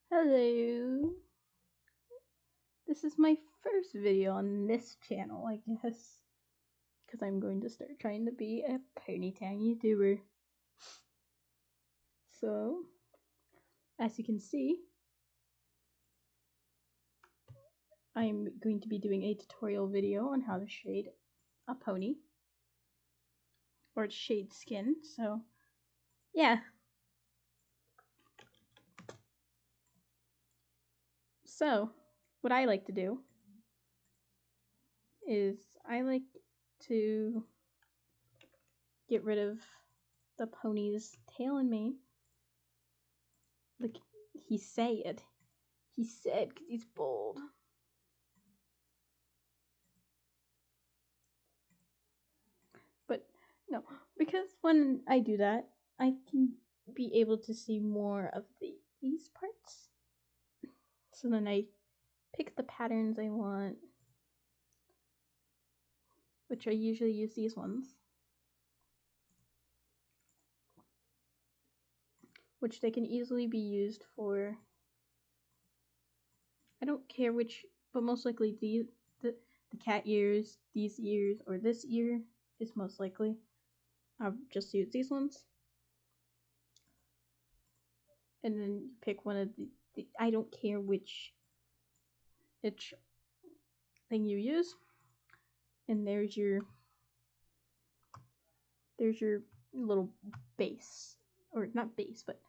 Hello. This is my first video on this channel, I guess, because I'm going to start trying to be a Ponytown YouTuber. So, as you can see, I'm going to be doing a tutorial video on how to shade a pony, or shade skin, so yeah. So, what I like to do is I like to get rid of the pony's tail and mane. Like, he said, because he's bold. But no, because when I do that, I can be able to see more of these parts. So then I pick the patterns I want, which I usually use these ones, which they can easily be used for, I don't care which, but most likely the cat ears, these ears, or this ear is most likely. I'll just use these ones. And then you pick one of the I don't care which thing you use. And there's your little base, or not base, but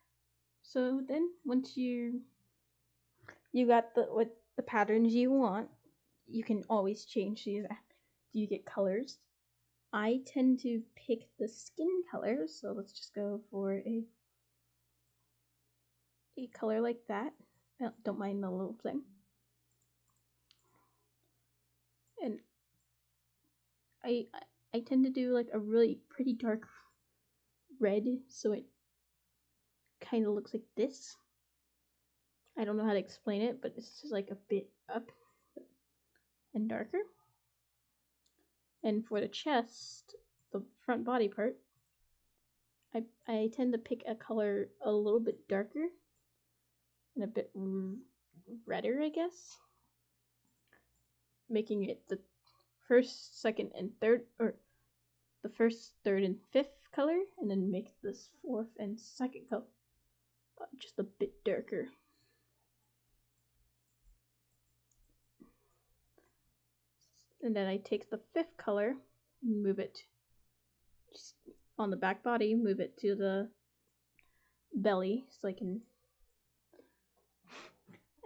so then once you got the patterns you want, you can always change these. Do you get colors? I tend to pick the skin colors, so let's just go for a color like that. Don't mind the little thing. And I tend to do like a really pretty dark red, so it kind of looks like this. I don't know how to explain it, but it's just like a bit up and darker. And for the chest, the front body part, I tend to pick a color a little bit darker and a bit redder, I guess, making it the first, second, and third, or the first, third, and fifth color, and then make this fourth and second color just a bit darker. And then I take the fifth color and move it just on the back body, move it to the belly so I can.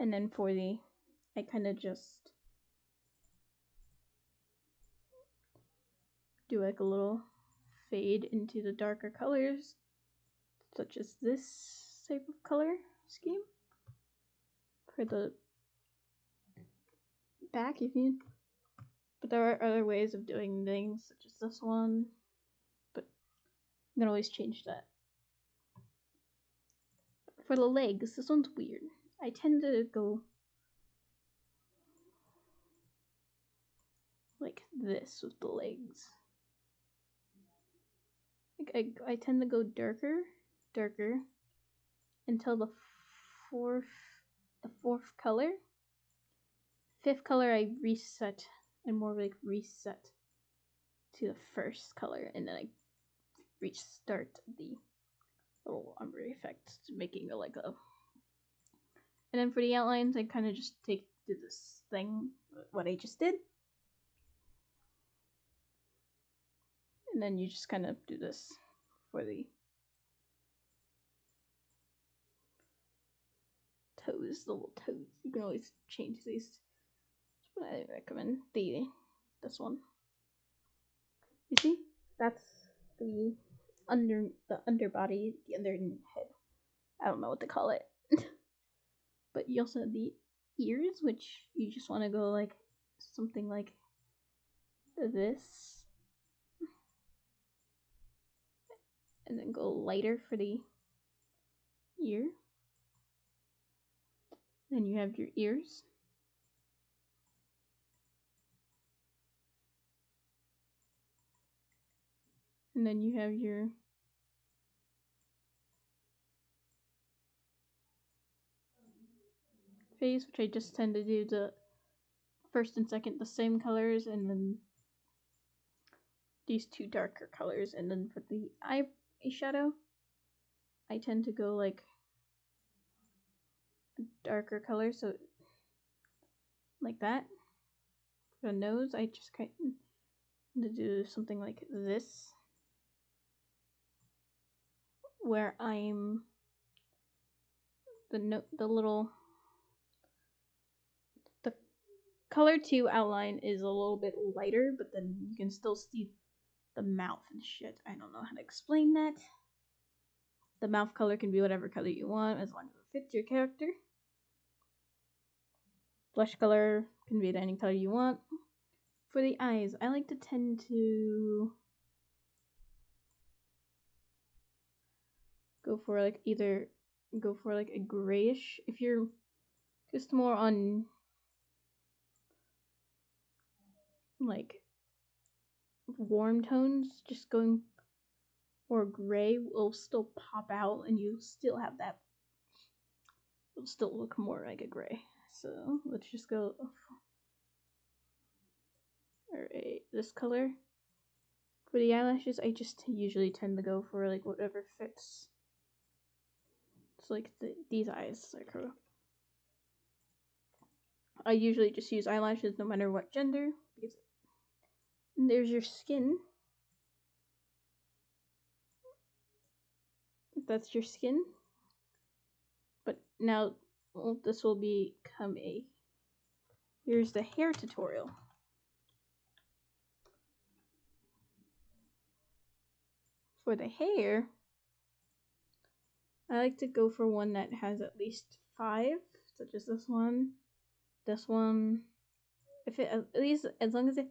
And then for I kind of just do like a little fade into the darker colors, such as this type of color scheme for the back, if you. But there are other ways of doing things, such as this one. But you can always change that. For the legs, this one's weird. I tend to go like this with the legs. Like I tend to go darker until the fourth color. Fifth color I reset and more like reset to the first color, and then I restart the little ombre effect, making it like a. And then for the outlines, I kind of just do this thing, what I just did. And then you just kind of do this for the toes, the little toes. You can always change these. That's what I recommend. This one. You see? That's the underbody, the under head. I don't know what to call it. But you also have the ears, which you just want to go like something like this. And then go lighter for the ear. Then you have your ears. And then you have your face, which I just tend to do the first and second the same colors, and then these two darker colors. And then for the eyeshadow, I tend to go like a darker color, so like that. For the nose, I just kind of do something like this, where I'm the color 2 outline is a little bit lighter, but then you can still see the mouth and shit. I don't know how to explain that. The mouth color can be whatever color you want as long as it fits your character. Blush color can be any color you want. For the eyes, I like to tend to go for like a grayish. If you're just more on like warm tones, just going for gray will still pop out, and you still have that. It'll still look more like a gray. So let's just go this color. For the eyelashes, I just usually tend to go for like whatever fits. It's like these eyes. I usually just use eyelashes no matter what gender. Because there's your skin. That's your skin. But now this will become here's the hair tutorial. For the hair, I like to go for one that has at least 5, such as this one. If it at least as long as it's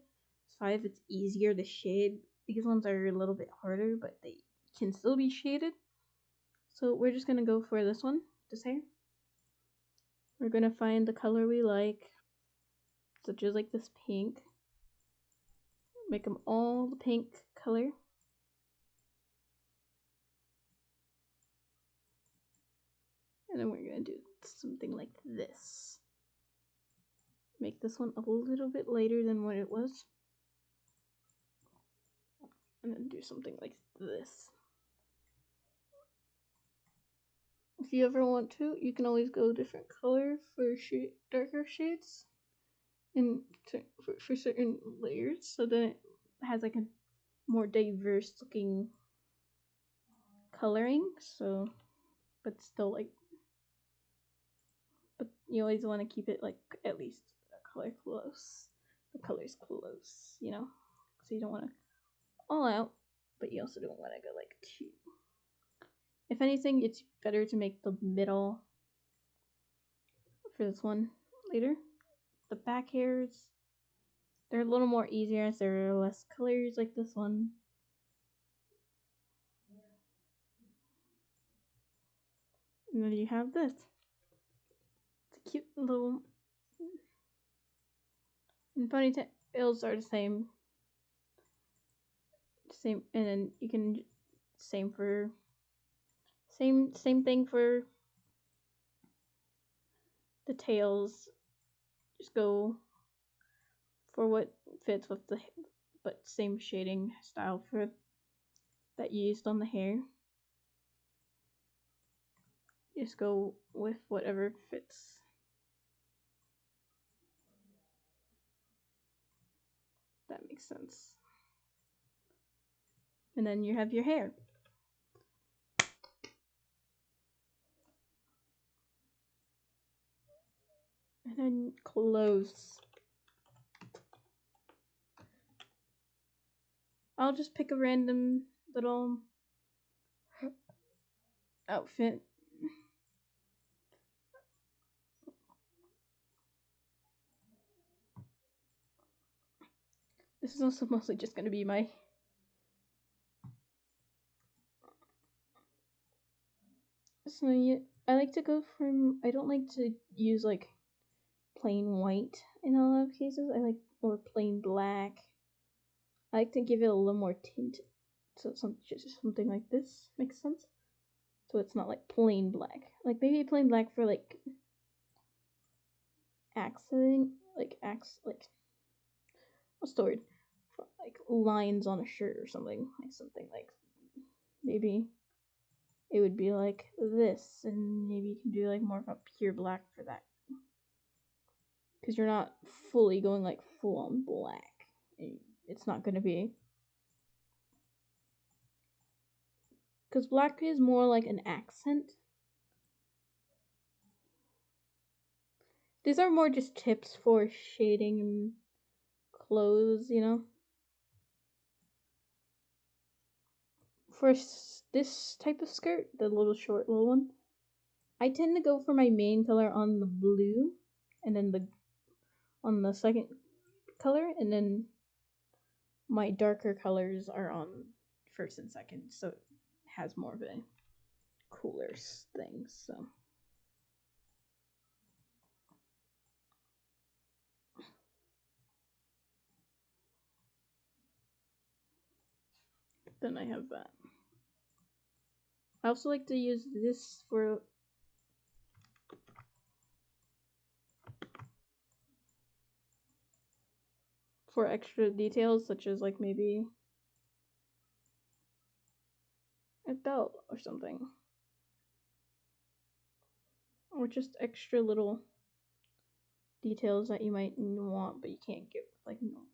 5, it's easier to shade. These ones are a little bit harder, but they can still be shaded. So we're just gonna go for this one, this hair. We're gonna find the color we like, such as like this pink. Make them all the pink color. And then we're gonna do something like this. Make this one a little bit lighter than what it was. And then do something like this. If you ever want to, you can always go a different color for darker shades and for certain layers, so then it has like a more diverse looking coloring. So, but still like, but you always want to keep it like at least a color close. The color's close, you know, so you don't want to all out, but you also don't want to go like too. If anything, it's better to make the middle for this one later. The back hairs, they're a little more easier as there are less colors like this one. And then you have this. It's a cute little. And ponytails are the same. And then you can same thing for the tails. Just go for what fits with but same shading style for that you used on the hair. Just go with whatever fits. That makes sense. And then you have your hair. And then clothes. I'll just pick a random little outfit. This is also mostly just going to be my so yeah, I like to go from I don't like to use like plain white in a lot of cases. Or plain black. I like to give it a little more tint. So just something like this makes sense. So it's not like plain black. Like maybe plain black for like accent, like what's the word? Like lines on a shirt or something, like maybe it would be like this, and maybe you can do like more of a pure black for that, because you're not fully going like full on black. It's not going to be, because black is more like an accent. These are more just tips for shading clothes, you know. For this type of skirt, the little short little one, I tend to go for my main color on the blue, and then on the second color, and then my darker colors are on first and second, so it has more of a cooler thing. So then I have that. I also like to use this for extra details, such as like maybe a belt or something, or just extra little details that you might want but you can't get, like, you know,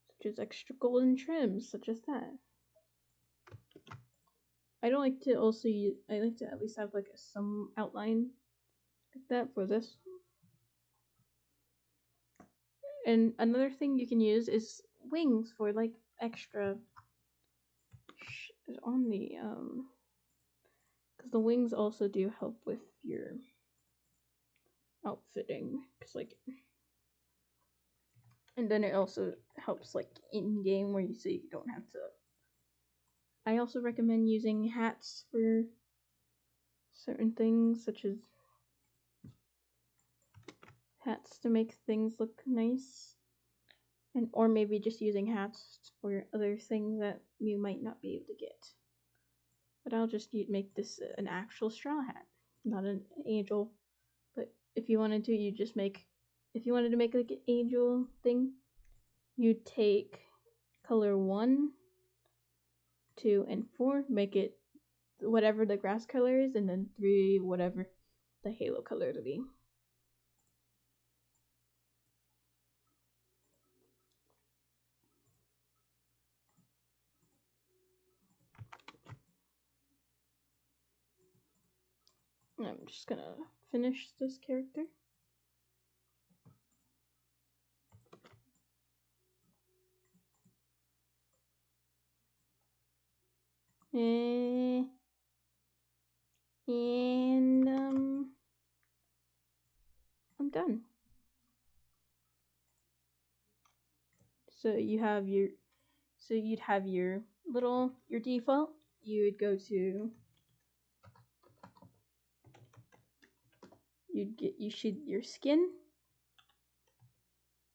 such as extra golden trims, such as that. I don't like to also use, I like to at least have like some outline like that for this. And another thing you can use is wings for like extra on the because the wings also do help with your outfitting, cause like, and then it also helps like in game where so you don't have to. I also recommend using hats for certain things, such as hats to make things look nice, and or maybe just using hats for other things that you might not be able to get. But I'll just make this an actual straw hat, not an angel. But if you wanted to, you just make, if you wanted to make like an angel thing, you take color 1, 2, and 4, make it whatever the grass color is, and then 3, whatever the halo color to be. I'm just gonna finish this character. And I'm done. So you have your, so you'd have your little, your default. You would go to, you shade your skin,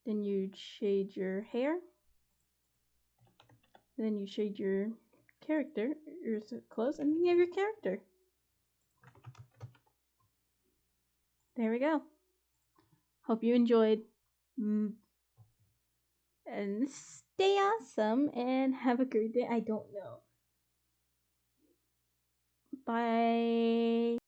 then you'd shade your hair, then you shade your character, your clothes, and then you have your character. There we go. Hope you enjoyed. And stay awesome and have a great day. I don't know. Bye.